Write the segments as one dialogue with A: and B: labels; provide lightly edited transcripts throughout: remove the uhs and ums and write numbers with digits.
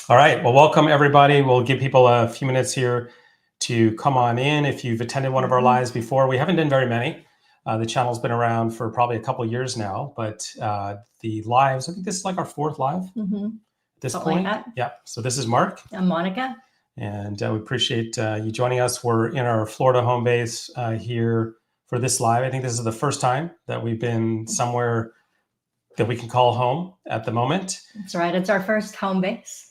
A: All right. Well, welcome everybody. We'll give people a few minutes here to come on in. If you've attended one of our lives before, we haven't done very many. The channel's been around for probably a couple of years now, but the lives, I think this is like our fourth live at this
B: Something
A: point.
B: like that.
A: Yeah. So this is Mark.
B: I'm Monica.
A: And we appreciate you joining us. We're in our Florida home base here for this live. I think this is the first time that we've been somewhere that we can call home at the moment.
B: That's right. It's our first home base.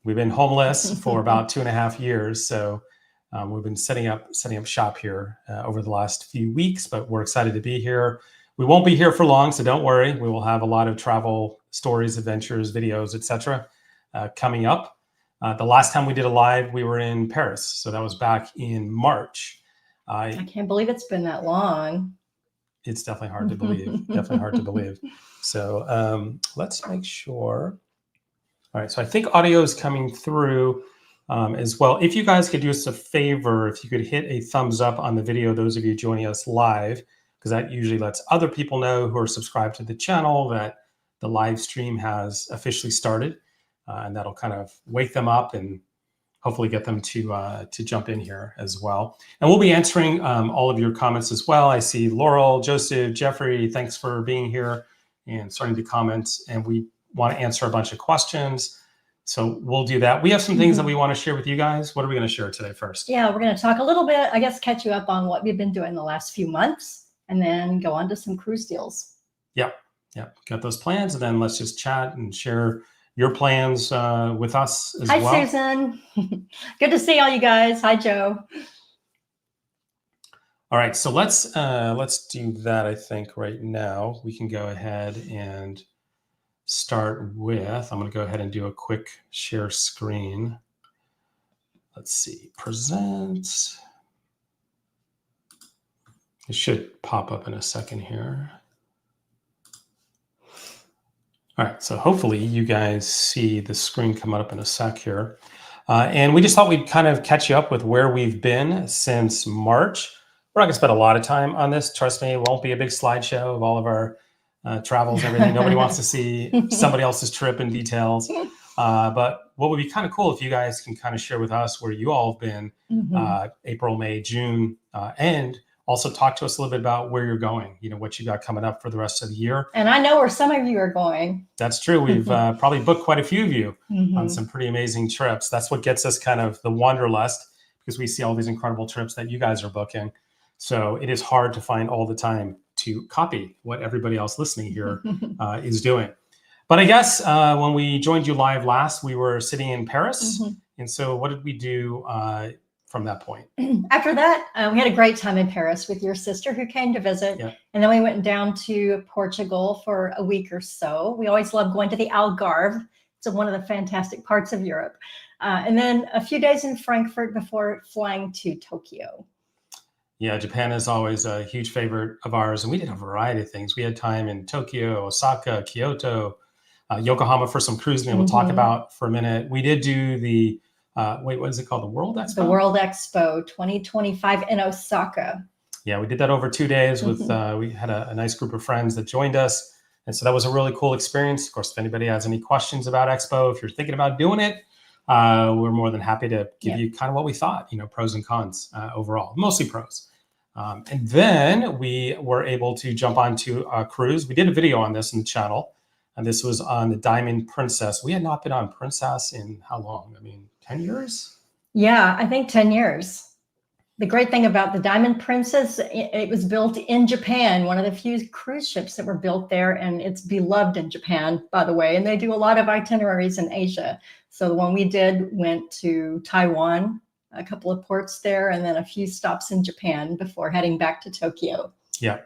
A: We've been homeless for about 2.5 years. So we've been setting up shop here over the last few weeks, but we're excited to be here. We won't be here for long, so don't worry. We will have a lot of travel stories, adventures, videos, etc. Coming up. The last time we did a live, we were in Paris. So that was back in March.
B: I can't believe it's been that long.
A: It's definitely hard to believe. Definitely hard to believe. So let's make sure. All right, so I think audio is coming through as well. If you guys could do us a favor, if you could hit a thumbs up on the video, those of you joining us live, because that usually lets other people know who are subscribed to the channel that the live stream has officially started, and that'll kind of wake them up and hopefully get them to jump in here as well. And we'll be answering all of your comments as well. I see Laurel, Joseph, Jeffrey, thanks for being here and starting to comment. And we want to answer a bunch of questions. So we'll do that. We have some things that we want to share with you guys. What are we going to share today first?
B: Yeah, we're going to talk a little bit, I guess, catch you up on what we've been doing the last few months, and then go on to some cruise deals.
A: Yep. Got those plans. And then let's just chat and share your plans with us as well.
B: Hi, Susan. Good to see all you guys. Hi, Joe.
A: All right. So let's do that. I think right now we can go ahead and start with, I'm going to go ahead and do a quick share screen. Let's see, present. It should pop up in a second here. All right, so hopefully you guys see the screen come up in a sec here. And we just thought we'd kind of catch you up with where we've been since March. We're not going to spend a lot of time on this. Trust me, it won't be a big slideshow of all of our travels and everything. Nobody wants to see somebody else's trip in details. But what would be kind of cool if you guys can kind of share with us where you all have been April, May, June, and also talk to us a little bit about where you're going, what you got coming up for the rest of the year.
B: And I know where some of you are going.
A: That's true. We've probably booked quite a few of you on some pretty amazing trips. That's what gets us kind of the wanderlust, because we see all these incredible trips that you guys are booking. So it is hard to find all the time to copy what everybody else listening here is doing. But I guess when we joined you live last, we were sitting in Paris. And so what did we do from that point?
B: After that, we had a great time in Paris with your sister who came to visit.
A: Yeah.
B: And then we went down to Portugal for a week or so. We always love going to the Algarve. It's one of the fantastic parts of Europe. And then a few days in Frankfurt before flying to Tokyo.
A: Yeah, Japan is always a huge favorite of ours. And we did a variety of things. We had time in Tokyo, Osaka, Kyoto, Yokohama for some cruising we'll talk about for a minute. We did do the, what is it called? The World Expo?
B: The World Expo 2025 in Osaka.
A: Yeah, we did that over 2 days with, we had a nice group of friends that joined us. And so that was a really cool experience. Of course, if anybody has any questions about Expo, if you're thinking about doing it, we're more than happy to give you kind of what we thought, pros and cons overall, mostly pros. And then we were able to jump onto a cruise. We did a video on this in the channel, and this was on the Diamond Princess. We had not been on Princess in how long? I mean, 10 years?
B: Yeah, I think 10 years. The great thing about the Diamond Princess, it was built in Japan, one of the few cruise ships that were built there, and it's beloved in Japan, by the way, and they do a lot of itineraries in Asia. So the one we did went to Taiwan, a couple of ports there, and then a few stops in Japan before heading back to Tokyo.
A: Yeah.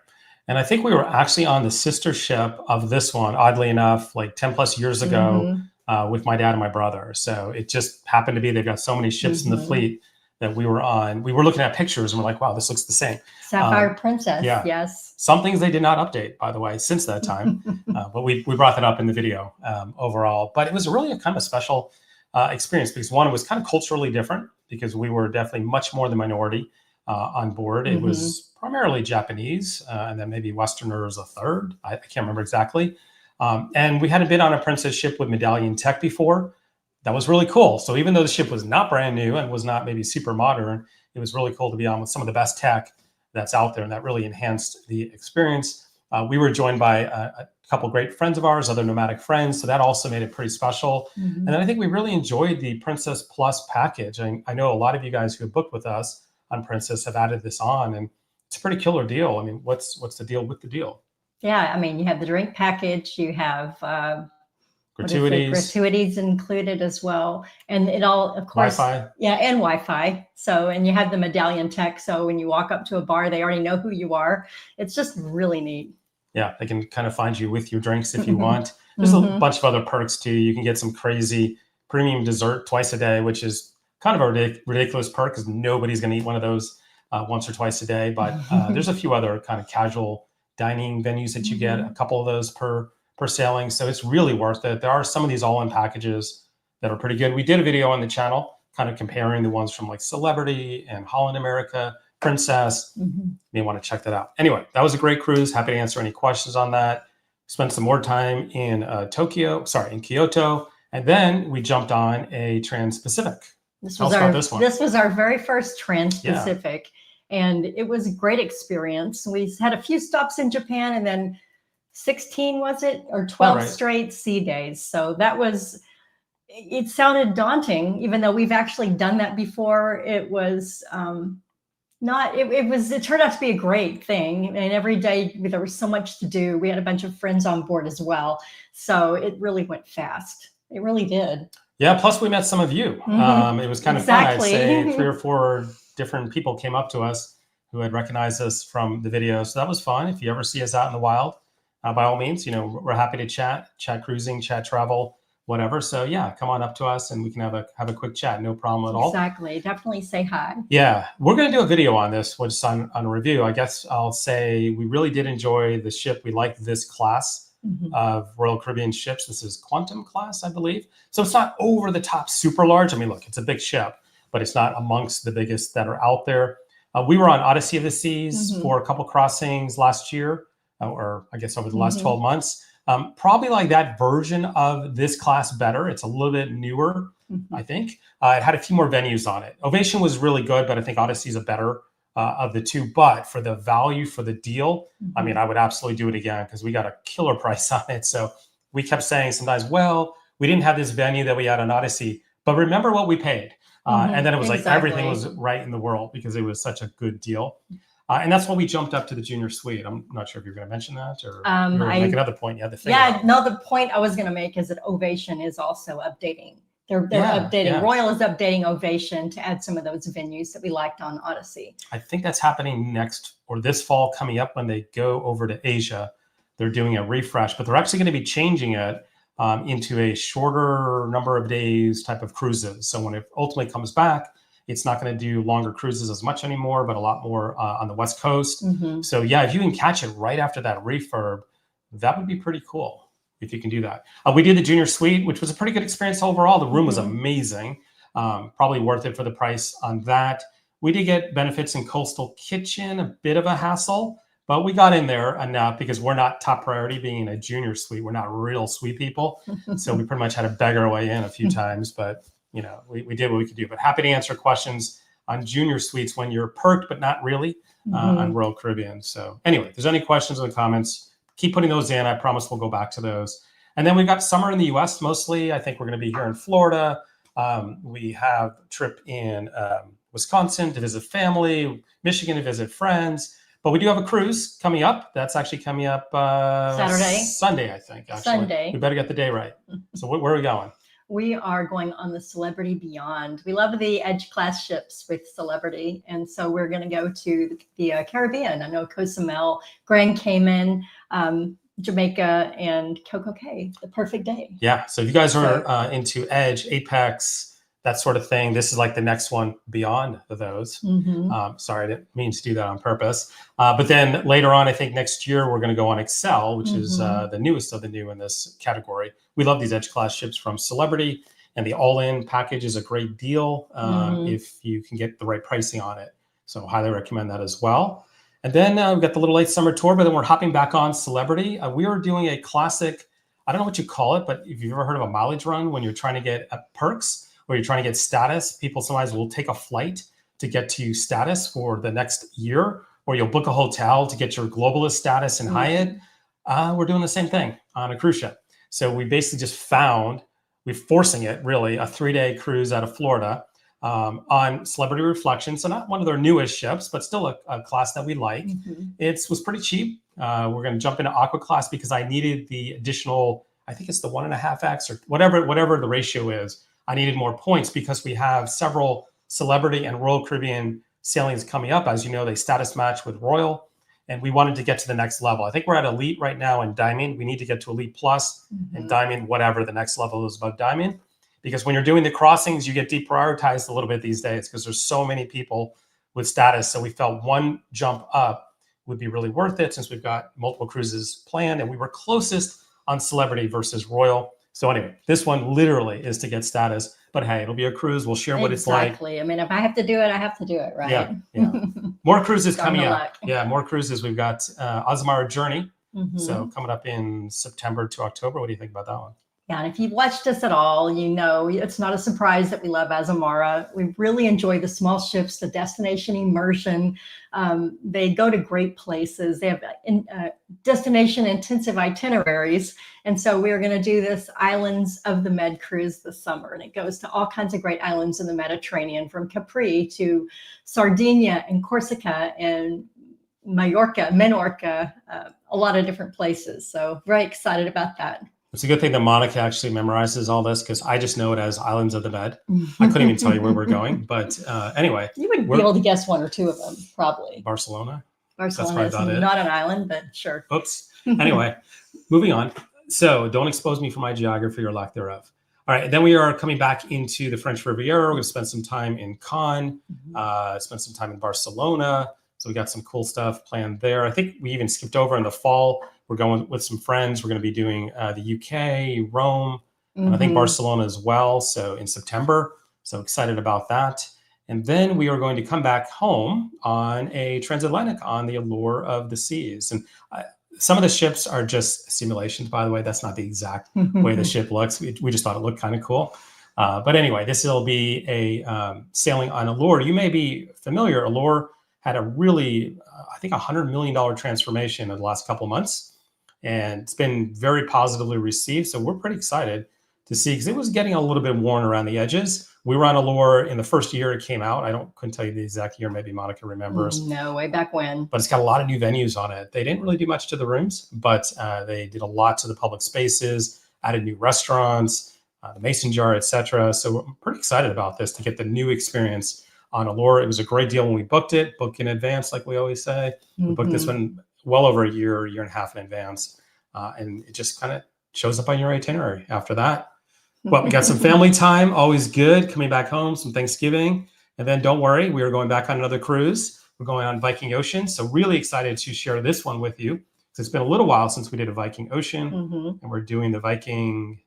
A: And I think we were actually on the sister ship of this one, oddly enough, like 10 plus years ago with my dad and my brother. So it just happened to be, they've got so many ships in the fleet that we were on. We were looking at pictures and we're like, wow, this looks the same.
B: Sapphire Princess, yes.
A: Some things they did not update, by the way, since that time. But we brought that up in the video overall. But it was really a kind of special experience because one, it was kind of culturally different because we were definitely much more the minority on board. It was primarily Japanese and then maybe Westerners a third. I can't remember exactly. And we hadn't been on a princess ship with medallion tech before. that was really cool. So even though the ship was not brand new and was not maybe super modern, it was really cool to be on with some of the best tech that's out there, and that really enhanced the experience. We were joined by a couple great friends of ours, other nomadic friends, so that also made it pretty special. And then I think we really enjoyed the Princess Plus package. I know a lot of you guys who have booked with us on Princess have added this on, and it's a pretty killer deal. I mean, what's the deal with the deal?
B: Yeah, I mean, you have the drink package, you have
A: Gratuities
B: included as well, and it all, of course,
A: Wi-Fi.
B: Yeah, and Wi-Fi. So, and you have the medallion tech, so when you walk up to a bar, they already know who you are. It's just really neat.
A: Yeah, they can kind of find you with your drinks if you want. There's a bunch of other perks too. You can get some crazy premium dessert twice a day, which is kind of a ridiculous perk because nobody's going to eat one of those once or twice a day. But there's a few other kind of casual dining venues that you get, a couple of those per sailing. So it's really worth it. There are some of these all-in packages that are pretty good. We did a video on the channel kind of comparing the ones from like Celebrity and Holland America, Princess. You may want to check that out. Anyway, that was a great cruise. Happy to answer any questions on that. Spent some more time in Kyoto. And then we jumped on a Transpacific.
B: This was our very first Transpacific. And it was a great experience. We had a few stops in Japan and then 16, was it? Or 12 straight sea days. So that was, it sounded daunting, even though we've actually done that before. It was it turned out to be a great thing. And every day there was so much to do. We had a bunch of friends on board as well. So it really went fast. It really did.
A: Yeah. Plus we met some of you. It was kind of fun. I'd say 3 or 4 different people came up to us who had recognized us from the video. So that was fun. If you ever see us out in the wild, by all means, we're happy to chat cruising, chat travel, whatever. So yeah, come on up to us and we can have a quick chat. No problem at all.
B: Exactly. Definitely say hi.
A: Yeah. We're going to do a video on this, which is on a review. I guess I'll say we really did enjoy the ship. We liked this class of Royal Caribbean ships. This is Quantum class, I believe. So it's not over the top, super large. I mean, look, it's a big ship, but it's not amongst the biggest that are out there. We were on Odyssey of the Seas for a couple crossings last year, or I guess over the last 12 months. Probably like that version of this class better. It's a little bit newer, I think. It had a few more venues on it. Ovation was really good, but I think Odyssey is a better of the two. But for the value, for the deal, I mean, I would absolutely do it again because we got a killer price on it. So we kept saying sometimes, well, we didn't have this venue that we had on Odyssey, but remember what we paid. And then it was like everything was right in the world because it was such a good deal. And that's why we jumped up to the junior suite. I'm not sure if you're going to mention that or you're going to make another point. You had the thing.
B: Yeah, no, the point I was going to make is that Ovation is also updating. They're updating. Yeah. Royal is updating Ovation to add some of those venues that we liked on Odyssey.
A: I think that's happening next or this fall coming up when they go over to Asia. They're doing a refresh, but they're actually going to be changing it into a shorter number of days type of cruises. So when it ultimately comes back, it's not going to do longer cruises as much anymore, but a lot more on the West Coast. So yeah, if you can catch it right after that refurb, that would be pretty cool if you can do that. We did the junior suite, which was a pretty good experience overall. The room was amazing. Probably worth it for the price on that. We did get benefits in Coastal Kitchen, a bit of a hassle, but we got in there enough because we're not top priority being in a junior suite. We're not real suite people. So we pretty much had to beg our way in a few times, but we did what we could do. But happy to answer questions on junior suites when you're perked, but not really on Royal Caribbean. So anyway, if there's any questions in the comments, keep putting those in. I promise we'll go back to those. And then we've got summer in the US mostly. I think we're going to be here in Florida. We have a trip in Wisconsin to visit family, Michigan to visit friends. But we do have a cruise coming up. That's actually coming up Sunday, I think. Actually.
B: Sunday.
A: We better get the day right. So where are we going?
B: We are going on the Celebrity Beyond. We love the Edge class ships with Celebrity. And so we're going to go to the Caribbean. I know Cozumel, Grand Cayman, Jamaica, and Coco Cay. The perfect day. Yeah.
A: So if you guys are into Edge, Apex, that sort of thing, this is like the next one beyond those. Sorry, I didn't mean to do that on purpose. But then later on, I think next year, we're going to go on Excel, which is the newest of the new in this category. We love these Edge class ships from Celebrity, and the all-in package is a great deal if you can get the right pricing on it. So highly recommend that as well. And then we've got the Little Late Summer Tour, but then we're hopping back on Celebrity. We are doing a classic I don't know what you call it, but if you've ever heard of a mileage run, when you're trying to get perks or you're trying to get status, people sometimes will take a flight to get to status for the next year, or you'll book a hotel to get your globalist status in Hyatt. We're doing the same thing on a cruise ship. So we basically just we're forcing it really, a 3-day cruise out of Florida on Celebrity Reflection. So not one of their newest ships, but still a class that we like. It was pretty cheap. We're going to jump into Aqua class because I needed the additional, I think it's the 1.5x or whatever the ratio is. I needed more points because we have several Celebrity and Royal Caribbean sailings coming up. As you know, they status match with Royal, and we wanted to get to the next level. I think we're at Elite right now in Diamond. We need to get to Elite Plus and Diamond, whatever the next level is above Diamond. Because when you're doing the crossings, you get deprioritized a little bit these days because there's so many people with status. So we felt one jump up would be really worth it since we've got multiple cruises planned, and we were closest on Celebrity versus Royal. So anyway, this one literally is to get status, but hey, it'll be a cruise. We'll share what it's like.
B: Exactly. I mean, if I have to do it, I have to do it, right?
A: Yeah. More cruises coming up. Yeah, more cruises. We've got Azamara Journey. So coming up in September to October. What do you think about that one?
B: Yeah, and if you've watched us at all, you know it's not a surprise that we love Azamara. We really enjoy the small ships, the destination immersion. They go to great places. They have destination intensive itineraries. And so we are going to do this Islands of the Med cruise this summer. And it goes to all kinds of great islands in the Mediterranean, from Capri to Sardinia and Corsica and Menorca, a lot of different places. So very excited about that.
A: It's a good thing that Monica actually memorizes all this because I just know it as Islands of the Med. I couldn't even tell you where we're going. But anyway.
B: You would be able to guess one or two of them, probably.
A: Barcelona.
B: Barcelona is not an island, but sure.
A: Oops. Anyway, moving on. So don't expose me for my geography or lack thereof. All right. Then we are coming back into the French Riviera. We're going to spend some time in Cannes, spend some time in Barcelona. So we got some cool stuff planned there. I think we even skipped over in the fall. We're going with some friends. We're going to be doing the UK, Rome, and I think Barcelona as well. So in September. So excited about that. And then we are going to come back home on a transatlantic on the Allure of the Seas. And some of the ships are just simulations, by the way. That's not the exact way the ship looks. We just thought it looked kind of cool. But anyway, this will be a sailing on Allure. You may be familiar. Allure had a really, I think, $100 million transformation in the last couple of months. And it's been very positively received. So we're pretty excited to see, because it was getting a little bit worn around the edges. We were on Allure in the first year it came out. Couldn't tell you the exact year. Maybe Monica remembers.
B: No, way back when.
A: But it's got a lot of new venues on it. They didn't really do much to the rooms, but they did a lot to the public spaces, added new restaurants, the Mason Jar, etc. So we're pretty excited about this to get the new experience on Allure. It was a great deal when we booked it. Book in advance, like we always say. We booked this one well over a year and a half in advance. And it just kind of shows up on your itinerary after that. Well, we got some family time, always good, coming back home, some Thanksgiving. And then don't worry, we are going back on another cruise. We're going on Viking Ocean. So really excited to share this one with you. It's been a little while since we did a Viking Ocean. And we're doing the Viking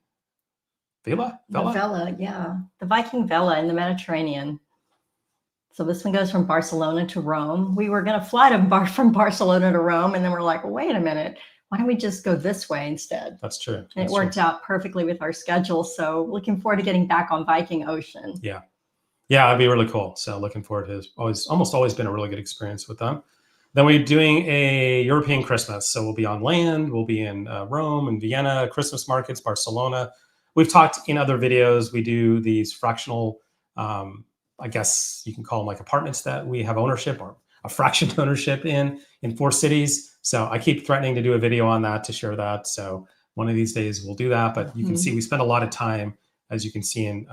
A: Vela?
B: Vela, yeah. The Viking Vela in the Mediterranean. So this one goes from Barcelona to Rome. We were going to fly from Barcelona to Rome. And then we're like, wait a minute. Why don't we just go this way instead?
A: That's true.
B: And it worked out perfectly with our schedule. So looking forward to getting back on Viking Ocean.
A: Yeah. Yeah, it'd be really cool. So looking forward to it. Almost always been a really good experience with them. Then we're doing a European Christmas. So we'll be on land. We'll be in Rome and Vienna, Christmas markets, Barcelona. We've talked in other videos. We do these fractional, I guess you can call them like apartments that we have ownership or a fraction ownership in 4 cities. So I keep threatening to do a video on that to share that. So one of these days we'll do that. But you can see we spend a lot of time, as you can see in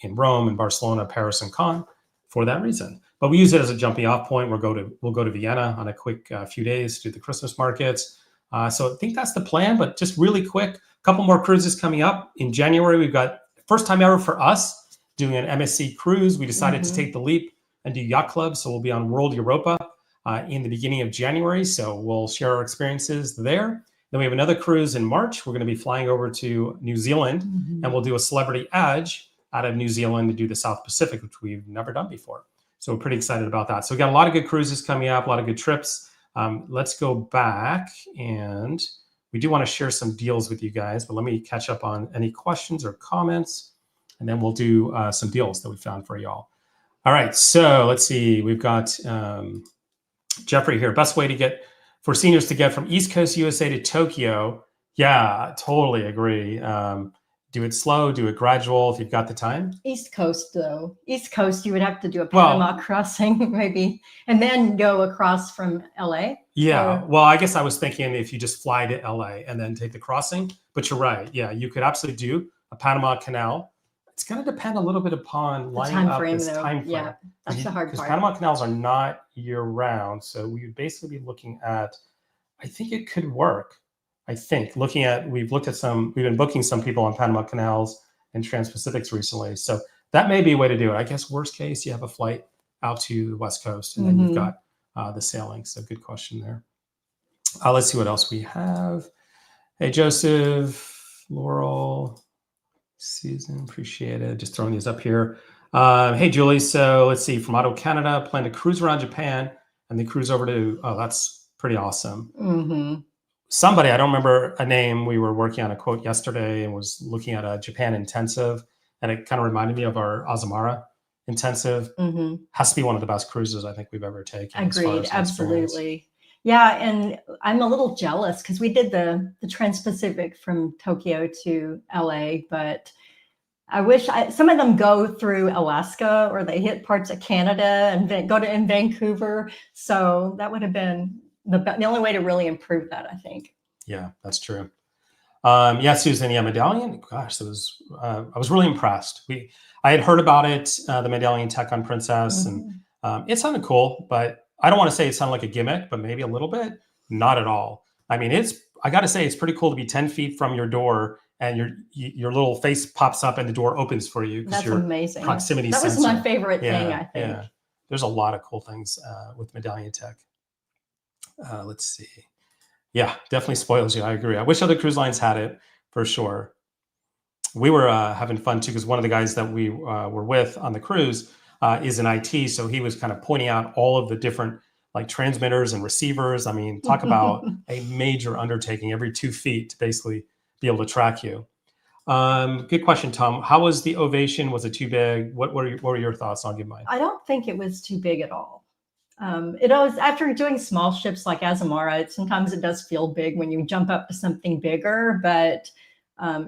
A: Rome and Barcelona, Paris, and Cannes for that reason. But we use it as a jumping off point. We'll go to Vienna on a quick few days to do the Christmas markets. So I think that's the plan. But just really quick, a couple more cruises coming up in January. We've got first time ever for us doing an MSC cruise. We decided to take the leap and do Yacht Club. So we'll be on World Europa in the beginning of January. So we'll share our experiences there. Then we have another cruise in March. We're going to be flying over to New Zealand and we'll do a Celebrity Edge out of New Zealand to do the South Pacific, which we've never done before. So we're pretty excited about that. So we got a lot of good cruises coming up, a lot of good trips. Let's go back and we do want to share some deals with you guys, but let me catch up on any questions or comments, and then we'll do some deals that we found for y'all. All right, so let's see. We've got Jeffrey here. Best way to get for seniors to get from East Coast USA to Tokyo. Yeah, totally agree. Do it slow, do it gradual if you've got the time.
B: East Coast, though. East Coast, you would have to do a Panama crossing, maybe, and then go across from LA.
A: Yeah. Well, I guess I was thinking if you just fly to LA and then take the crossing, but you're right. Yeah, you could absolutely do a Panama Canal. It's going to depend a little bit upon lining up this time frame.
B: Yeah, that's the hard part.
A: Because Panama Canals are not year round. So we would basically be looking at, I think it could work. I think we've been booking some people on Panama Canals and Transpacifics recently. So that may be a way to do it. I guess worst case, you have a flight out to the West Coast and then you've got the sailing. So good question there. Let's see what else we have. Hey, Joseph, Laurel, Susan, appreciate it. Just throwing these up here. Hey, Julie. So let's see, from Auto Canada, plan to cruise around Japan and then cruise over to, that's pretty awesome. Somebody, I don't remember a name, we were working on a quote yesterday and was looking at a Japan intensive, and it kind of reminded me of our Azamara intensive. Has to be one of the best cruises I think we've ever taken.
B: Agreed, absolutely. Yeah, and I'm a little jealous because we did the Transpacific from Tokyo to LA, but I wish some of them go through Alaska or they hit parts of Canada and then go to in Vancouver. So that would have been the only way to really improve that, I think.
A: Yeah, that's true. Yeah, Susan, yeah, Medallion. Gosh, I was really impressed. I had heard about it, the Medallion tech on Princess, and it sounded cool, but I don't want to say it sounded like a gimmick, but maybe a little bit. Not at all. I mean, I got to say, it's pretty cool to be 10 feet from your door and your little face pops up and the door opens for you.
B: That's amazing.
A: Proximity
B: that was
A: sensor.
B: my favorite thing, I think.
A: Yeah. There's a lot of cool things with Medallion tech. Let's see. Yeah, definitely spoils you. I agree. I wish other cruise lines had it for sure. We were having fun too, because one of the guys that we were with on the cruise is in IT. So he was kind of pointing out all of the different like transmitters and receivers. I mean, talk about a major undertaking every 2 feet to basically be able to track you. Good question, Tom. How was the Ovation? Was it too big? What were your thoughts? I'll give mine.
B: I don't think it was too big at all. It always, after doing small ships like Azamara, sometimes it does feel big when you jump up to something bigger, but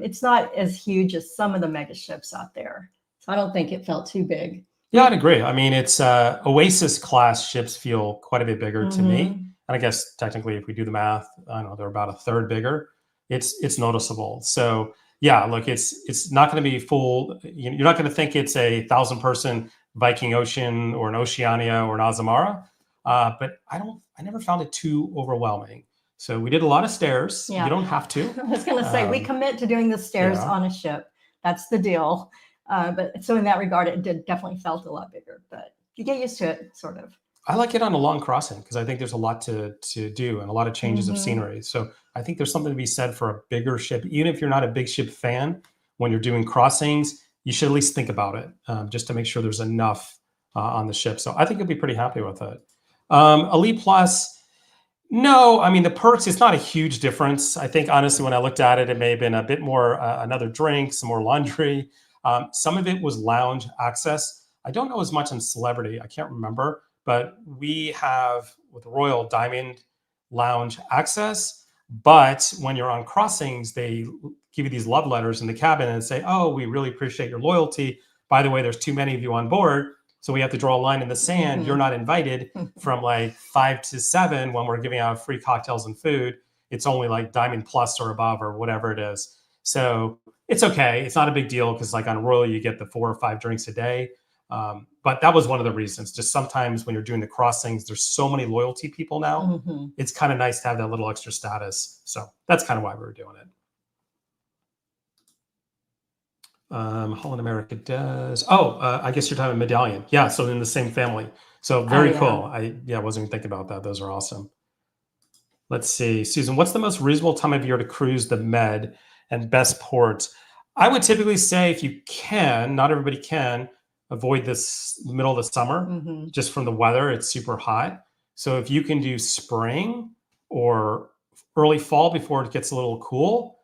B: it's not as huge as some of the mega ships out there. So I don't think it felt too big.
A: Yeah, I'd agree. I mean, it's Oasis class ships feel quite a bit bigger to me. And I guess technically, if we do the math, I don't know, they're about a third bigger. It's noticeable. So yeah, look, it's not going to be full. You're not going to think it's a 1,000-person Viking Ocean or an Oceania or an Azamara, but I never found it too overwhelming. So we did a lot of stairs. Yeah. You don't have to.
B: I was going to say, we commit to doing the stairs on a ship. That's the deal. But so in that regard, it definitely felt a lot bigger, but you get used to it, sort of.
A: I like it on a long crossing because I think there's a lot to do and a lot of changes of scenery. So I think there's something to be said for a bigger ship. Even if you're not a big ship fan, when you're doing crossings, you should at least think about it just to make sure there's enough on the ship. So I think you'll be pretty happy with it. Elite Plus, no, I mean, the perks, it's not a huge difference. I think, honestly, when I looked at it, it may have been a bit more another drink, some more laundry. Some of it was lounge access. I don't know as much on Celebrity. I can't remember. But we have, with Royal, Diamond Lounge access. But when you're on crossings, they give you these love letters in the cabin and say, oh, we really appreciate your loyalty. By the way, there's too many of you on board, so we have to draw a line in the sand. You're not invited from like 5 to 7 when we're giving out free cocktails and food. It's only like Diamond Plus or above or whatever it is. So it's okay. It's not a big deal because like on Royal, you get the 4 or 5 drinks a day. But that was one of the reasons. Just sometimes when you're doing the crossings, there's so many loyalty people now. It's kind of nice to have that little extra status. So that's kind of why we were doing it. Holland America does. Oh, I guess you're talking Medallion. Yeah, so in the same family. So very cool. I wasn't even thinking about that. Those are awesome. Let's see. Susan, what's the most reasonable time of year to cruise the Med and best ports? I would typically say if you can, not everybody can, avoid this middle of the summer just from the weather. It's super hot. So if you can do spring or early fall before it gets a little cool,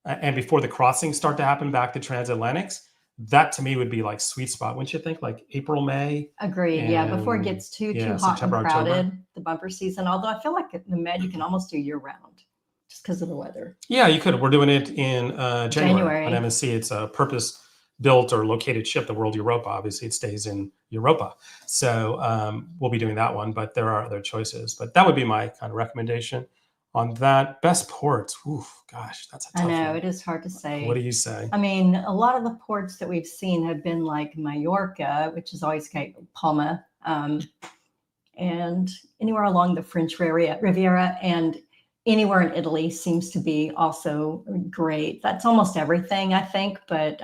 A: and before the crossings start to happen back to transatlantics, that to me would be like sweet spot, wouldn't you think? Like April, May.
B: Agreed. Yeah, before it gets too hot and
A: September,
B: crowded,
A: October.
B: the bumper season. Although I feel like the Med you can almost do year round, just because of the weather.
A: Yeah, you could. We're doing it in January on
B: January.
A: MSC. It's a purpose-built or located ship, the World Europa. Obviously, it stays in Europa. So we'll be doing that one, but there are other choices. But that would be my kind of recommendation on that. Best ports. Oof, gosh, that's a tough
B: I know
A: one.
B: it is hard to say.
A: What do you say?
B: I mean, a lot of the ports that we've seen have been like Mallorca, which is always Cape Palma, and anywhere along the French Riviera, and anywhere in Italy seems to be also great. That's almost everything, I think. But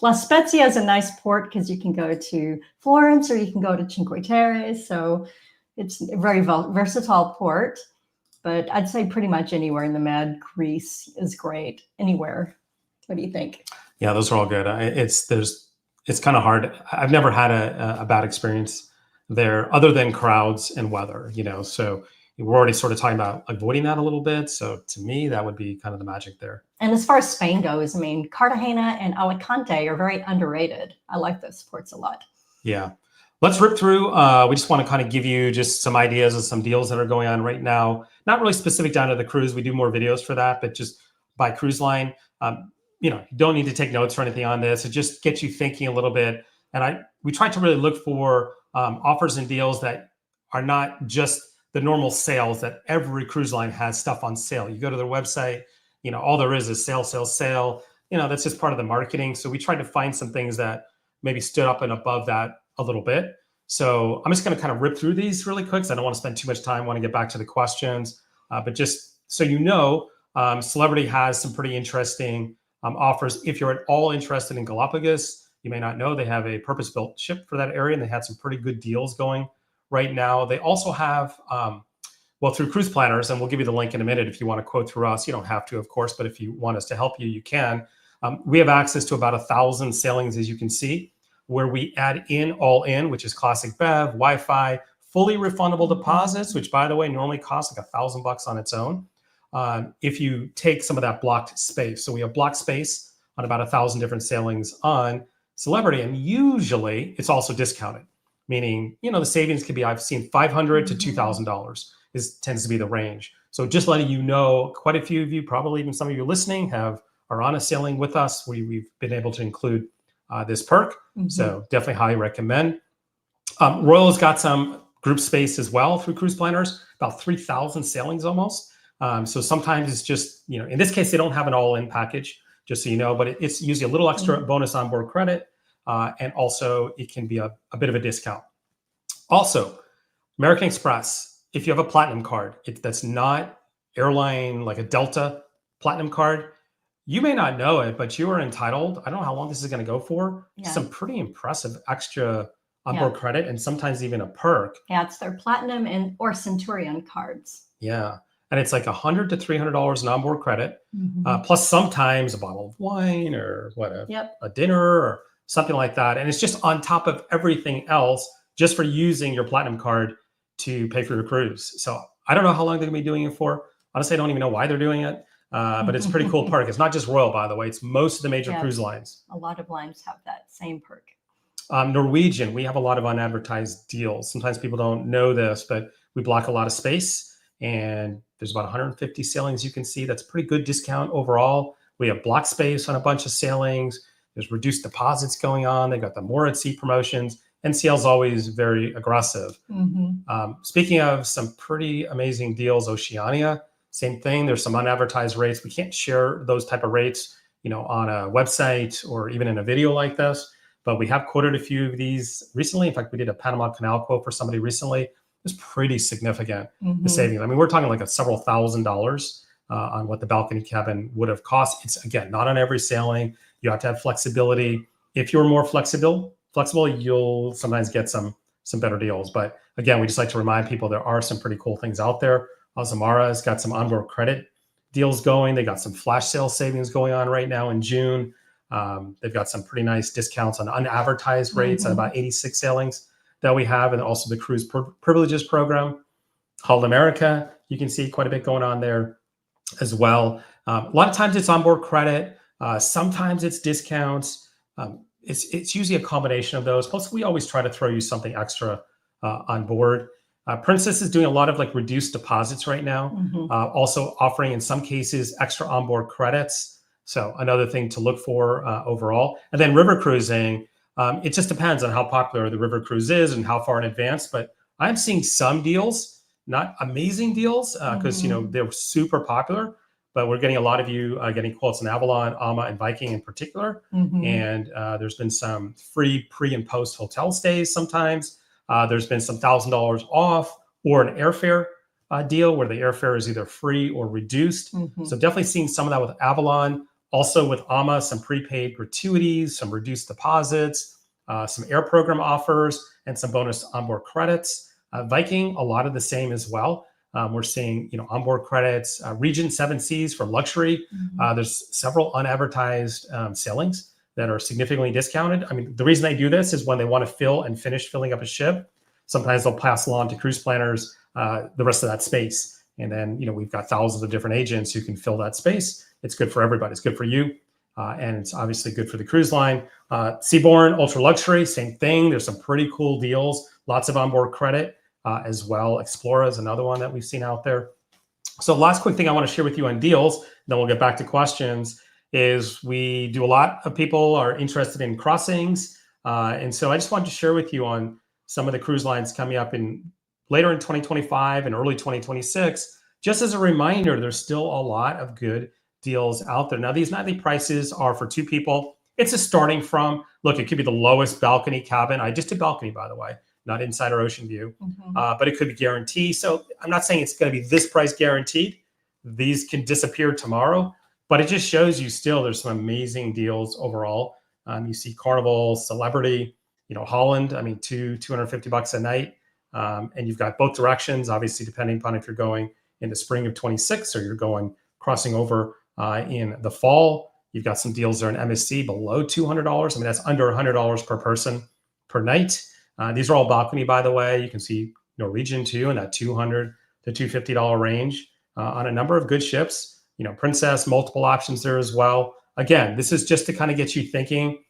B: La Spezia is a nice port because you can go to Florence or you can go to Cinque Terre. So it's a very versatile port. But I'd say pretty much anywhere in the Med, Greece is great. Anywhere. What do you think?
A: Yeah, those are all good. It's kind of hard. I've never had a bad experience there, other than crowds and weather. So we're already sort of talking about avoiding that a little bit. So to me, that would be kind of the magic there.
B: And as far as Spain goes, I mean, Cartagena and Alicante are very underrated. I like those ports a lot.
A: Yeah. Let's rip through. We just want to kind of give you just some ideas of some deals that are going on right now. Not really specific down to the cruise. We do more videos for that, but just by cruise line. You don't need to take notes or anything on this. It just gets you thinking a little bit. And we try to really look for offers and deals that are not just the normal sales that every cruise line has stuff on sale. You go to their website, all there is sale, sale, sale. That's just part of the marketing. So we tried to find some things that maybe stood up and above that a little bit. So I'm just going to kind of rip through these really quick because I don't want to spend too much time. I want to get back to the questions. But just so Celebrity has some pretty interesting offers. If you're at all interested in Galapagos, you may not know they have a purpose-built ship for that area, and they had some pretty good deals going right now. They also have, through Cruise Planners, and we'll give you the link in a minute if you want to quote through us. You don't have to, of course, but if you want us to help you, you can. We have access to about 1,000 sailings, as you can see, where we add in all in, which is classic bev, Wi-Fi, fully refundable deposits, which, by the way, normally costs like $1,000 on its own. If you take some of that blocked space. So we have blocked space on about 1,000 different sailings on Celebrity, and usually it's also discounted, meaning, the savings could be, I've seen $500 to $2,000 tends to be the range. So just letting you know, quite a few of you, probably even some of you listening, are on a sailing with us. We've been able to include this perk. So definitely highly recommend. Royal's got some group space as well through Cruise Planners, about 3,000 sailings almost. So sometimes it's just, in this case, they don't have an all-in package, just so you know, but it's usually a little extra bonus onboard credit. And also it can be a bit of a discount. Also, American Express, if you have a platinum card, that's not airline like a Delta platinum card, you may not know it, but you are entitled, I don't know how long this is going to go for, some pretty impressive extra onboard credit and sometimes even a perk.
B: Yeah, it's their platinum or Centurion cards.
A: Yeah. And it's like $100 to $300 in onboard credit, plus sometimes a bottle of wine or a dinner or something like that. And it's just on top of everything else, just for using your platinum card to pay for your cruise. So I don't know how long they're going to be doing it for. Honestly, I don't even know why they're doing it, but it's a pretty cool perk. It's not just Royal, by the way. It's most of the major cruise lines.
B: A lot of lines have that same perk.
A: Norwegian, we have a lot of unadvertised deals. Sometimes people don't know this, but we block a lot of space, and there's about 150 sailings you can see. That's a pretty good discount overall. We have block space on a bunch of sailings. There's reduced deposits going on. They've got the more at sea promotions. NCL is always very aggressive. Speaking of some pretty amazing deals, Oceania, same thing. There's some unadvertised rates. We can't share those type of rates, on a website or even in a video like this, but we have quoted a few of these recently. In fact, we did a Panama Canal quote for somebody recently. It's pretty significant, the savings. I mean, we're talking like several $1,000s on what the balcony cabin would have cost. It's, again, not on every sailing. You have to have flexibility. If you're more flexible, you'll sometimes get some better deals. But again, we just like to remind people there are some pretty cool things out there. Azamara has got some onboard credit deals going. They got some flash sale savings going on right now in June. They've got some pretty nice discounts on unadvertised rates on about 86 sailings that we have, and also the cruise privileges program. Hull America, You can see quite a bit going on there as well. A lot of times it's onboard credit. Sometimes it's discounts. It's usually a combination of those. Plus, we always try to throw you something extra on board. Princess is doing a lot of like reduced deposits right now. Also offering in some cases extra onboard credits. So another thing to look for overall. And then river cruising, it just depends on how popular the river cruise is and how far in advance. But I'm seeing some deals, not amazing deals, because they're super popular. But we're getting a lot of you getting quotes on Avalon, Ama, and Viking in particular. And there's been some free pre and post hotel stays sometimes. There's been some $1,000 off or an airfare deal where the airfare is either free or reduced. So definitely seeing some of that with Avalon. Also with Ama, some prepaid gratuities, some reduced deposits, some air program offers, and some bonus onboard credits. Viking, a lot of the same as well. We're seeing, onboard credits, Regent 7 Seas for luxury. There's several unadvertised sailings that are significantly discounted. I mean, the reason they do this is when they want to fill and finish filling up a ship. Sometimes they'll pass along to cruise planners the rest of that space. And then, we've got thousands of different agents who can fill that space. It's good for everybody. It's good for you. And it's obviously good for the cruise line. Seabourn, ultra luxury, same thing. There's some pretty cool deals, lots of onboard credit as well. Explora is another one that we've seen out there. So last quick thing I want to share with you on deals, then we'll get back to questions, is we do a lot of people are interested in crossings. And so I just wanted to share with you on some of the cruise lines coming up later in 2025 and early 2026. Just as a reminder, there's still a lot of good deals out there. Now, these nightly prices are for 2 people. It's a starting from, look, it could be the lowest balcony cabin. I just did balcony, by the way, not inside or ocean view, but it could be guaranteed. So I'm not saying it's going to be this price guaranteed. These can disappear tomorrow, but it just shows you still there's some amazing deals overall. You see Carnival, Celebrity, Holland, I mean, $250 a night. And you've got both directions, obviously, depending upon if you're going in the spring of 26 or you're going crossing over in the fall. You've got some deals there in MSC below $200. I mean, that's under $100 per person per night. These are all balcony, by the way. You can see Norwegian too in that $200 to $250 range on a number of good ships. Princess, multiple options there as well. Again, this is just to kind of get you thinking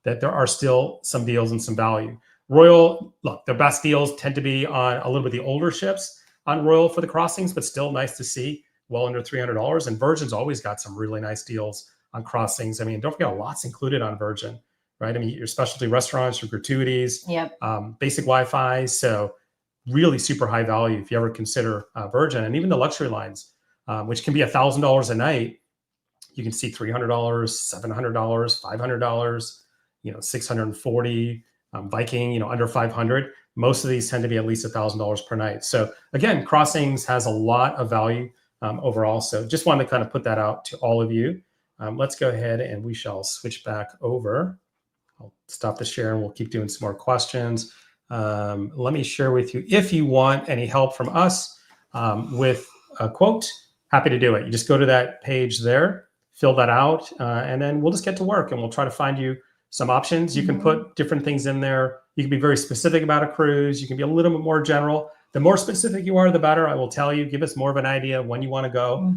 A: that there are still some deals and some value. Royal, look, the best deals tend to be on a little bit of the older ships on Royal for the crossings, but still nice to see, well under $300. And Virgin's always got some really nice deals on crossings. I mean, don't forget, a lot's included on Virgin, right? I mean, your specialty restaurants, your gratuities, basic Wi-Fi. So really super high value if you ever consider Virgin. And even the luxury lines, which can be $1,000 a night. You can see $300, $700, $500, $640, Viking, under 500. Most of these tend to be at least $1,000 per night. So again, crossings has a lot of value overall. So just wanted to kind of put that out to all of you. Let's go ahead and we shall switch back over. I'll stop the share and we'll keep doing some more questions. Let me share with you, if you want any help from us with a quote, happy to do it. You just go to that page there, fill that out, and then we'll just get to work and we'll try to find you some options. You can put different things in there. You can be very specific about a cruise. You can be a little bit more general. The more specific you are, the better. I will tell you, give us more of an idea of when you want to go.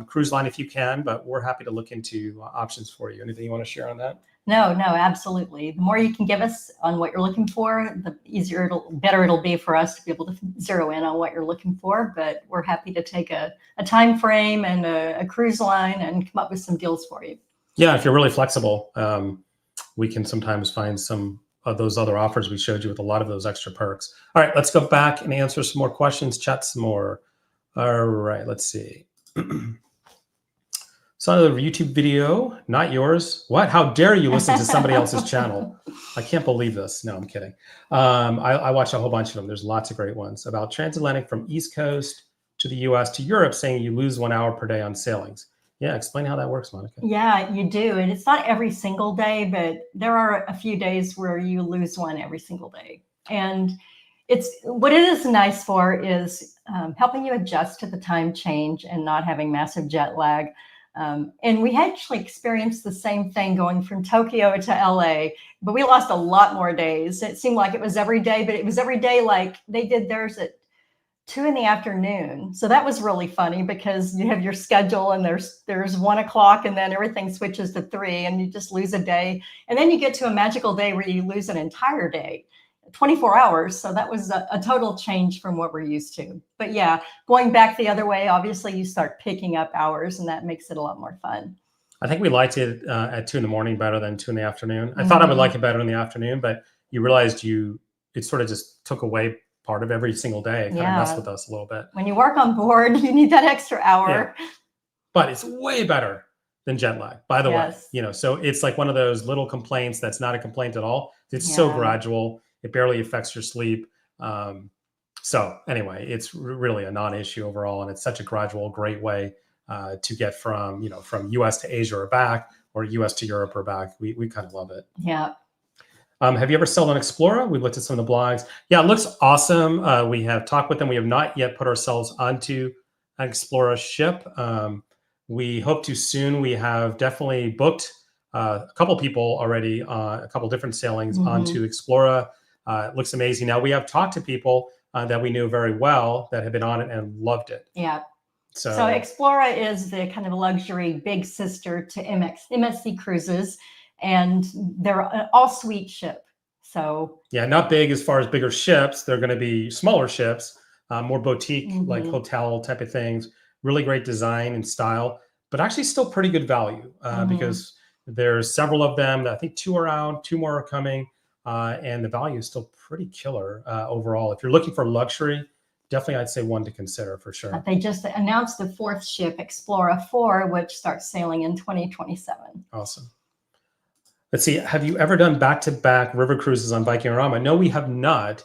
A: Cruise line if you can, but we're happy to look into options for you. Anything you want to share on that?
B: No, absolutely. The more you can give us on what you're looking for, the better it'll be for us to be able to zero in on what you're looking for. But we're happy to take a time frame and a cruise line and come up with some deals for you.
A: Yeah, if you're really flexible, we can sometimes find some of those other offers we showed you with a lot of those extra perks. All right, let's go back and answer some more questions, chat some more. All right, let's see. Saw another YouTube video, not yours. What? How dare you listen to somebody else's channel? I can't believe this. No, I'm kidding. I watch a whole bunch of them. There's lots of great ones about transatlantic from East Coast to the US to Europe, saying you lose 1 hour per day on sailings. Yeah, explain how that works, Monica.
B: Yeah, you do. And it's not every single day, but there are a few days where you lose one every single day. And what it is nice for is helping you adjust to the time change and not having massive jet lag. And we actually experienced the same thing going from Tokyo to LA, but we lost a lot more days. It seemed like it was every day, but it was every day like they did theirs at 2 in the afternoon. So that was really funny because you have your schedule and there's 1 o'clock and then everything switches to 3 and you just lose a day. And then you get to a magical day where you lose an entire day, 24 hours. So that was a total change from what we're used to. But yeah, going back the other way, obviously you start picking up hours and that makes it a lot more fun.
A: I think we liked it at 2 in the morning better than 2 in the afternoon. I thought I would like it better in the afternoon, but you realized it sort of just took away part of every single day. It kind of messed with us a little bit.
B: When you work on board, you need that extra hour.
A: Yeah. But it's way better than jet lag, by the way. So it's like one of those little complaints that's not a complaint at all. It's so gradual. It barely affects your sleep. So anyway, it's really a non-issue overall. And it's such a gradual, great way to get from US to Asia or back, or US to Europe or back. We kind of love it.
B: Yeah.
A: Have you ever sailed on Explorer? We've looked at some of the blogs. Yeah, it looks awesome. We have talked with them. We have not yet put ourselves onto an Explorer ship. We hope to soon. We have definitely booked a couple people already, a couple different sailings onto Explorer. It looks amazing. Now, we have talked to people that we knew very well that have been on it and loved it.
B: Yeah. So Explorer is the kind of luxury big sister to MSC Cruises. And they're an all-suite ship. So
A: yeah, not big as far as bigger ships. They're going to be smaller ships, more boutique, like hotel type of things. Really great design and style, but actually still pretty good value because there's several of them. I think 2 are out, 2 more are coming, and the value is still pretty killer overall. If you're looking for luxury, definitely I'd say one to consider for sure.
B: They just announced the 4th ship, Explorer 4, which starts sailing in 2027.
A: Awesome. Let's see. Have you ever done back-to-back river cruises on Vikingorama? No, we have not.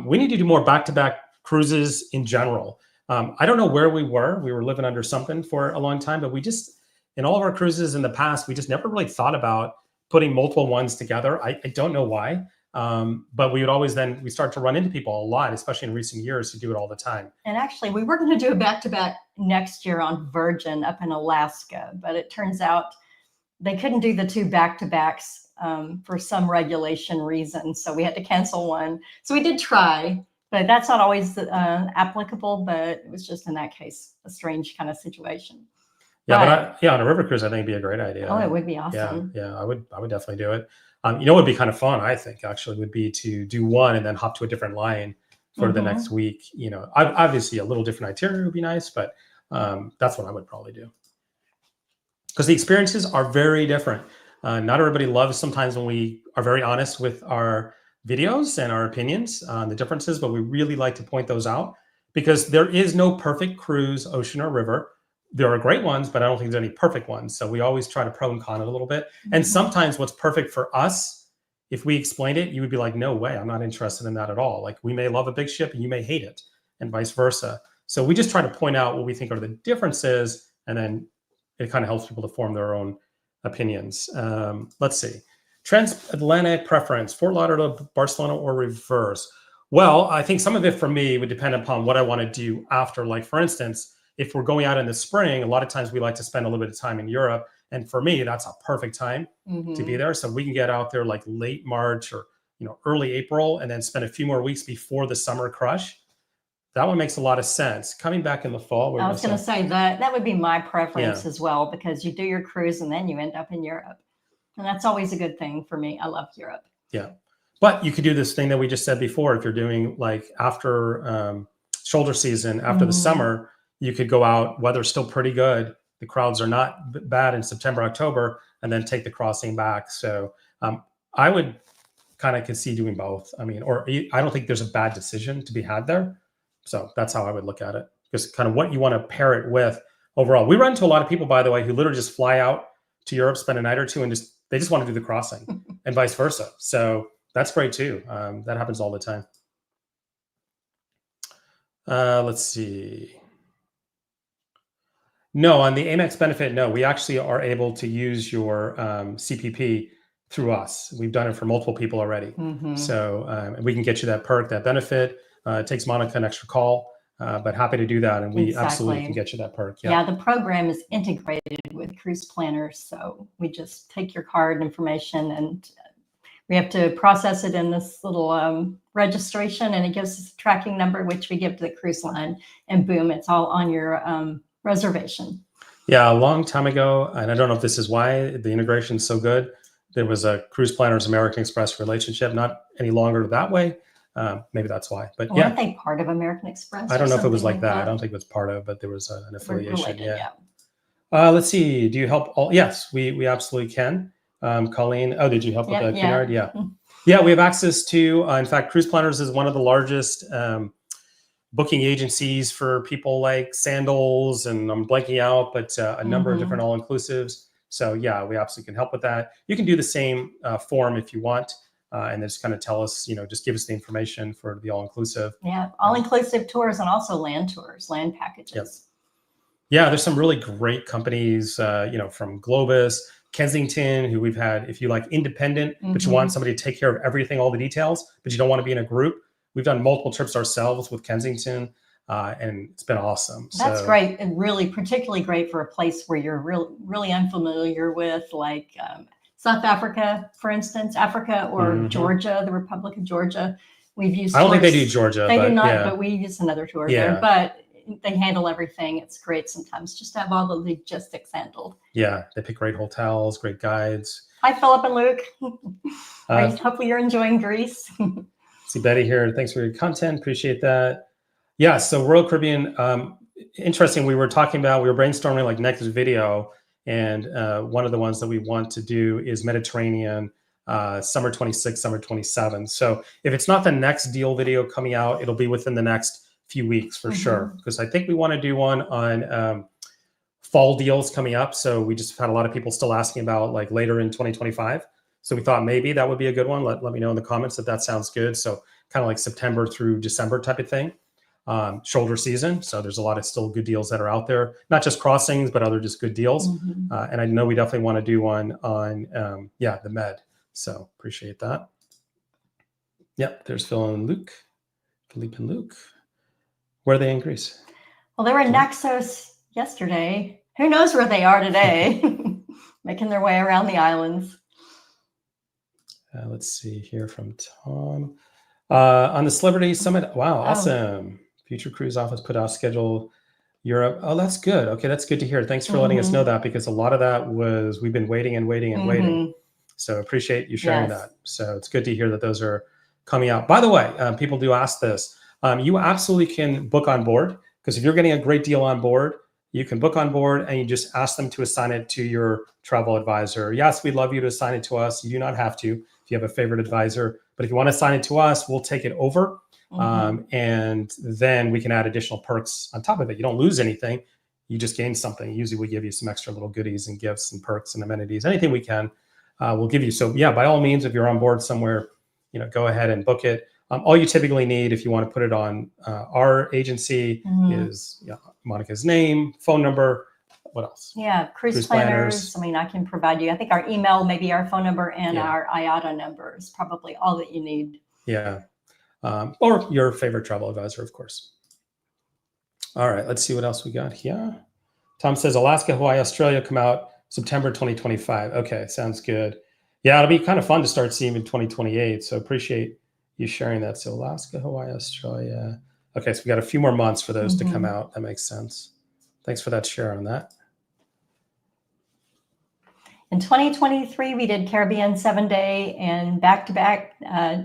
A: We need to do more back-to-back cruises in general. I don't know where we were. We were living under something for a long time, but we just, in all of our cruises in the past, we just never really thought about putting multiple ones together. I don't know why, but we would always we start to run into people a lot, especially in recent years, who do it all the time.
B: And actually, we were going to do a back-to-back next year on Virgin up in Alaska, but it turns out they couldn't do the 2 back-to-backs for some regulation reason. So we had to cancel one. So we did try, but that's not always applicable, but it was just in that case, a strange kind of situation.
A: Yeah, but on a river cruise, I think it'd be a great idea.
B: Oh, it would be awesome.
A: Yeah, I would definitely do it. What would be kind of fun, I think, actually, would be to do one and then hop to a different line for the next week. Obviously a little different itinerary would be nice, but that's what I would probably do. Because the experiences are very different. Not everybody loves sometimes when we are very honest with our videos and our opinions on the differences, but we really like to point those out because there is no perfect cruise, ocean or river. There are great ones, but I don't think there's any perfect ones. So we always try to pro and con it a little bit. And sometimes what's perfect for us, if we explained it, you would be like, no way, I'm not interested in that at all. Like we may love a big ship and you may hate it and vice versa. So we just try to point out what we think are the differences, and then it kind of helps people to form their own opinions. Let's see. Transatlantic preference, Fort Lauderdale, Barcelona, or reverse? Well, I think some of it for me would depend upon what I want to do after. Like, for instance, if we're going out in the spring, a lot of times we like to spend a little bit of time in Europe. And for me, that's a perfect time to be there. So we can get out there like late March or early April and then spend a few more weeks before the summer crush. That one makes a lot of sense. Coming back in the fall.
B: I was going to say that would be my preference as well, because you do your cruise and then you end up in Europe. And that's always a good thing for me. I love Europe.
A: Yeah. But you could do this thing that we just said before. If you're doing like after shoulder season, after the summer, you could go out, weather's still pretty good. The crowds are not bad in September, October, and then take the crossing back. So I would kind of could see doing both. I mean, or I don't think there's a bad decision to be had there. So that's how I would look at it. Just kind of what you want to pair it with overall. We run into a lot of people, by the way, who literally just fly out to Europe, spend a night or two, and they just want to do the crossing and vice versa. So that's great too. That happens all the time. Let's see. No, on the Amex benefit, no, we actually are able to use your CPP through us. We've done it for multiple people already. So we can get you that perk, that benefit. It takes Monica an extra call, but happy to do that. And we absolutely can get you that perk.
B: Yeah, the program is integrated with Cruise Planners. So we just take your card information and We have to process it in this little registration, and it gives us a tracking number, which we give to the cruise line, and boom, it's all on your reservation.
A: Yeah, a long time ago, and I don't know if this is why the integration is so good. There was a Cruise Planners American Express relationship, not any longer that way. Maybe that's why. But
B: Weren't they part of American Express?
A: I don't know if it was
B: something
A: like that. I don't think it was part of, but there was an affiliation.
B: Related,
A: Let's see. Do you help all? Yes, we absolutely can. Colleen, oh, did you help with the Cunard? Yeah. Yeah, we have access to, in fact, Cruise Planners is one of the largest booking agencies for people like Sandals, and I'm blanking out, but a number of different all-inclusives. So yeah, we absolutely can help with that. You can do the same form if you want, and then just kind of tell us, just give us the information for the all-inclusive.
B: Yeah, all-inclusive tours and also land tours, land packages.
A: Yep. Yeah, there's some really great companies, from Globus, Kensington, who we've had, if you like independent, but you want somebody to take care of everything, all the details, but you don't want to be in a group. We've done multiple trips ourselves with Kensington, and it's been awesome.
B: That's great, and really particularly great for a place where you're really unfamiliar with, like South Africa, for instance, Africa, or Georgia, the Republic of Georgia. We've used. I
A: don't think they do Georgia.
B: They do not, but we use another tour there. But they handle everything. It's great sometimes just to have all the logistics handled.
A: Yeah, they pick great hotels, great guides.
B: Hi, Philip and Luke. Hopefully you're enjoying Greece.
A: See Betty here. Thanks for your content. Appreciate that. Yeah, so Royal Caribbean, interesting. We were brainstorming like next video, and one of the ones that we want to do is Mediterranean, summer 26, summer 27. So if it's not the next deal video coming out, it'll be within the next few weeks for sure, because I think we want to do one on fall deals coming up. So we just had a lot of people still asking about like later in 2025. So we thought maybe that would be a good one. Let me know in the comments if that sounds good. So kind of like September through December type of thing. Shoulder season. So there's a lot of still good deals that are out there, not just crossings, but other just good deals. And I know we definitely want to do one on, the Med. So appreciate that. Yep. There's Phil and Luke, Philippe and Luke. Where are they in Greece?
B: Well, they were in Naxos yesterday. Who knows where they are today? Making their way around the islands.
A: Let's see here from Tom. On the Celebrity Summit. Wow, awesome. Future Cruise Office put out schedule Europe. Oh, that's good. Okay, that's good to hear. Thanks for letting us know that, because a lot of that was we've been waiting and waiting and waiting. So appreciate you sharing that. So it's good to hear that those are coming out. By the way, people do ask this. You absolutely can book on board, because if you're getting a great deal on board, you can book on board and you just ask them to assign it to your travel advisor. Yes, we'd love you to assign it to us. You do not have to if you have a favorite advisor, but if you want to assign it to us, we'll take it over. And then we can add additional perks on top of it. You don't lose anything. You just gain something. Usually we give you some extra little goodies and gifts and perks and amenities. Anything we can, we'll give you. So yeah, by all means, if you're on board somewhere, go ahead and book it. All you typically need if you want to put it on our agency is Monica's name, phone number. What else?
B: Yeah, cruise planners. I mean, I can provide you. I think our email, maybe our phone number, and our IATA number is probably all that you need.
A: Yeah. Or your favorite travel advisor, of course. All right, let's see what else we got here. Tom says Alaska, Hawaii, Australia come out September 2025. Okay, sounds good. Yeah, it'll be kind of fun to start seeing in 2028. So appreciate you sharing that. So Alaska, Hawaii, Australia. Okay, so we got a few more months for those to come out. That makes sense. Thanks for that share on that.
B: In 2023, we did Caribbean 7-day and back-to-back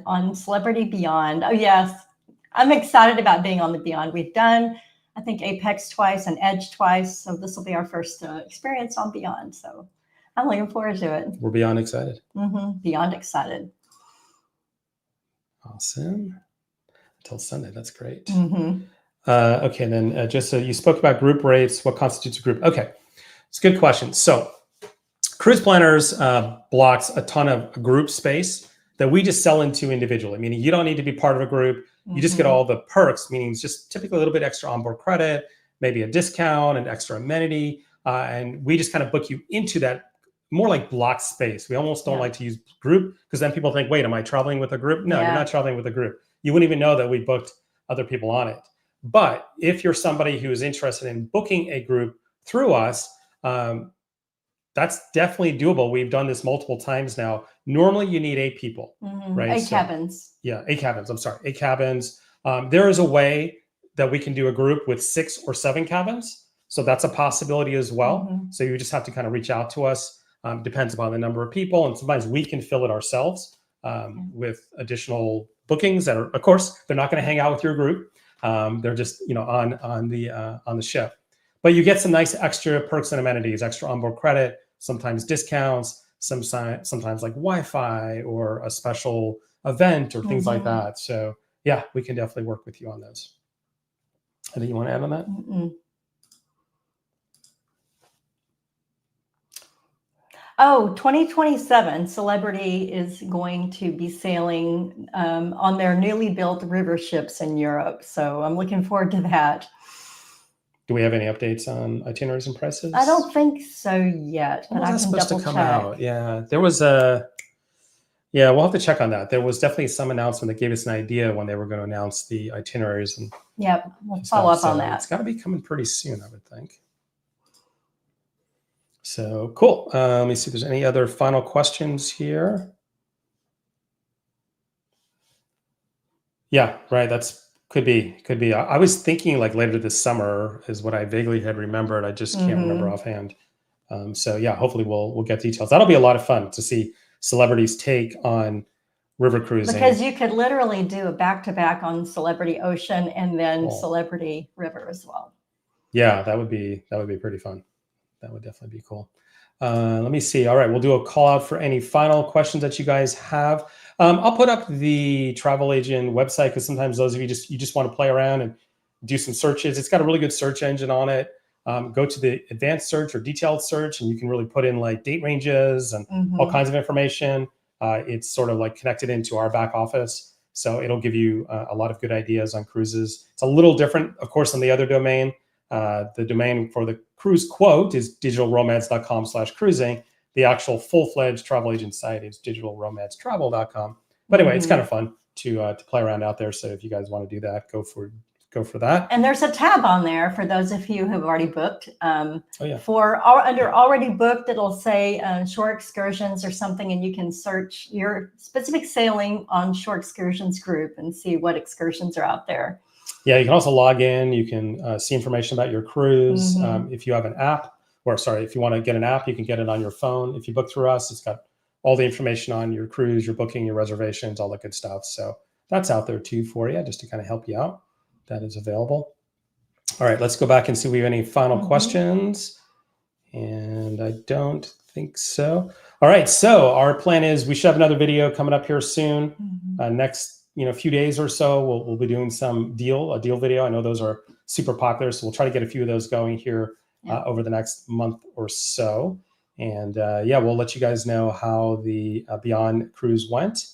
B: on Celebrity Beyond. Oh, yes. I'm excited about being on the Beyond. We've done, I think, Apex twice and Edge twice. So this will be our first experience on Beyond. So I'm looking forward to it.
A: We're beyond excited.
B: Beyond excited.
A: Awesome. Until Sunday. That's great. Okay, then just so you spoke about group rates. What constitutes a group? Okay, it's a good question. So Cruise Planners blocks a ton of group space that we just sell into individually, meaning you don't need to be part of a group. You just get all the perks, meaning just typically a little bit extra onboard credit, maybe a discount, an extra amenity. And we just kind of book you into that more like block space. We almost don't like to use group, because then people think, wait, am I traveling with a group? No, you're not traveling with a group. You wouldn't even know that we booked other people on it. But if you're somebody who is interested in booking a group through us, that's definitely doable. We've done this multiple times now. Normally you need 8 people, right?
B: 8 cabins.
A: Yeah, 8 cabins. I'm sorry, 8 cabins. There is a way that we can do a group with 6 or 7 cabins. So that's a possibility as well. So you just have to kind of reach out to us. Depends upon the number of people. And sometimes we can fill it ourselves with additional bookings that are, of course, they're not going to hang out with your group. They're just, on the ship. But you get some nice extra perks and amenities, extra onboard credit, sometimes discounts, sometimes like Wi-Fi or a special event or things like that. So yeah, we can definitely work with you on those. Anything you want to add on that?
B: Oh, 2027, Celebrity is going to be sailing on their newly built river ships in Europe. So I'm looking forward to that.
A: Do we have any updates on itineraries and prices?
B: I don't think so yet, but I can
A: supposed to come
B: double check.
A: out? Yeah, there was we'll have to check on that. There was definitely some announcement that gave us an idea when they were going to announce the itineraries. And
B: we'll follow up on that.
A: It's got to be coming pretty soon, I would think. So cool. Let me see if there's any other final questions here. Yeah, right. Could be. I was thinking like later this summer is what I vaguely had remembered. I just can't remember offhand. So yeah, hopefully we'll get details. That'll be a lot of fun to see Celebrity's take on river cruising.
B: Because you could literally do a back-to-back on Celebrity Ocean and then Celebrity River as well.
A: Yeah, that would be pretty fun. That would definitely be cool. Let me see. All right, we'll do a call out for any final questions that you guys have. I'll put up the travel agent website because sometimes those of you just want to play around and do some searches. It's got a really good search engine on it. Go to the advanced search or detailed search, and you can really put in like date ranges and all kinds of information. It's sort of like connected into our back office. So it'll give you a lot of good ideas on cruises. It's a little different, of course, than the other domain. The domain for the cruise quote is digitalromance.com/cruising. The actual full-fledged travel agent site is digitalromancetravel.com. But anyway, it's kind of fun to play around out there. So if you guys want to do that, go for that.
B: And there's a tab on there for those of you who have already booked. Under already booked, it'll say shore excursions or something, and you can search your specific sailing on shore excursions group and see what excursions are out there.
A: Yeah, you can also log in. You can see information about your cruise. If you have an app, if you want to get an app, you can get it on your phone. If you book through us, it's got all the information on your cruise, your booking, your reservations, all that good stuff. So that's out there too for you, just to kind of help you out. That is available. All right, let's go back and see if we have any final questions. And I don't think so. All right, so our plan is we should have another video coming up here soon. Next few days or so, we'll be doing a deal video. I know those are super popular, so we'll try to get a few of those going here over the next month or so. And we'll let you guys know how the Beyond cruise went.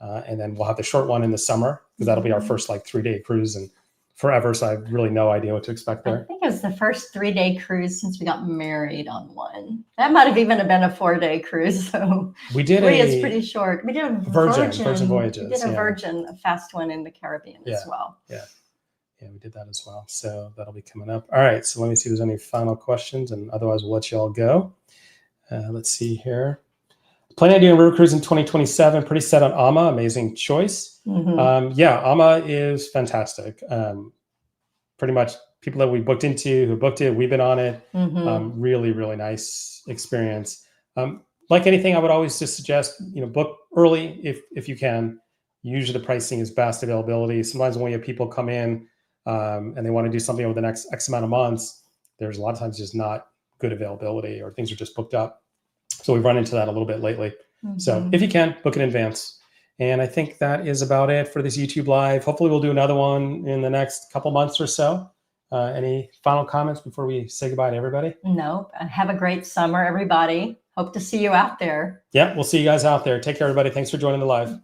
A: And then we'll have the short one in the summer because that'll be our first 3-day cruise and forever. So I have really no idea what to expect there.
B: I think it was the first 3-day cruise since we got married on one. That might have even been a 4-day cruise. So
A: we did
B: 3 is pretty short. We did a Virgin Voyages. We did a Virgin, a fast one in the Caribbean as well. Yeah,
A: we did that as well. So that'll be coming up. All right. So let me see if there's any final questions, and otherwise we'll let you all go. Let's see here. Planning on doing river cruise in 2027. Pretty set on AMA. Amazing choice. AMA is fantastic. Pretty much people that we booked into who booked it, we've been on it. Really, really nice experience. Like anything, I would always just suggest, book early if you can. Usually the pricing is best availability. Sometimes when we have people come in and they want to do something over the next X amount of months, there's a lot of times just not good availability or things are just booked up. So we've run into that a little bit lately. So if you can, book in advance. And I think that is about it for this YouTube Live. Hopefully we'll do another one in the next couple months or so. Any final comments before we say goodbye to everybody?
B: No. Have a great summer, everybody. Hope to see you out there.
A: Yeah, we'll see you guys out there. Take care, everybody. Thanks for joining the live.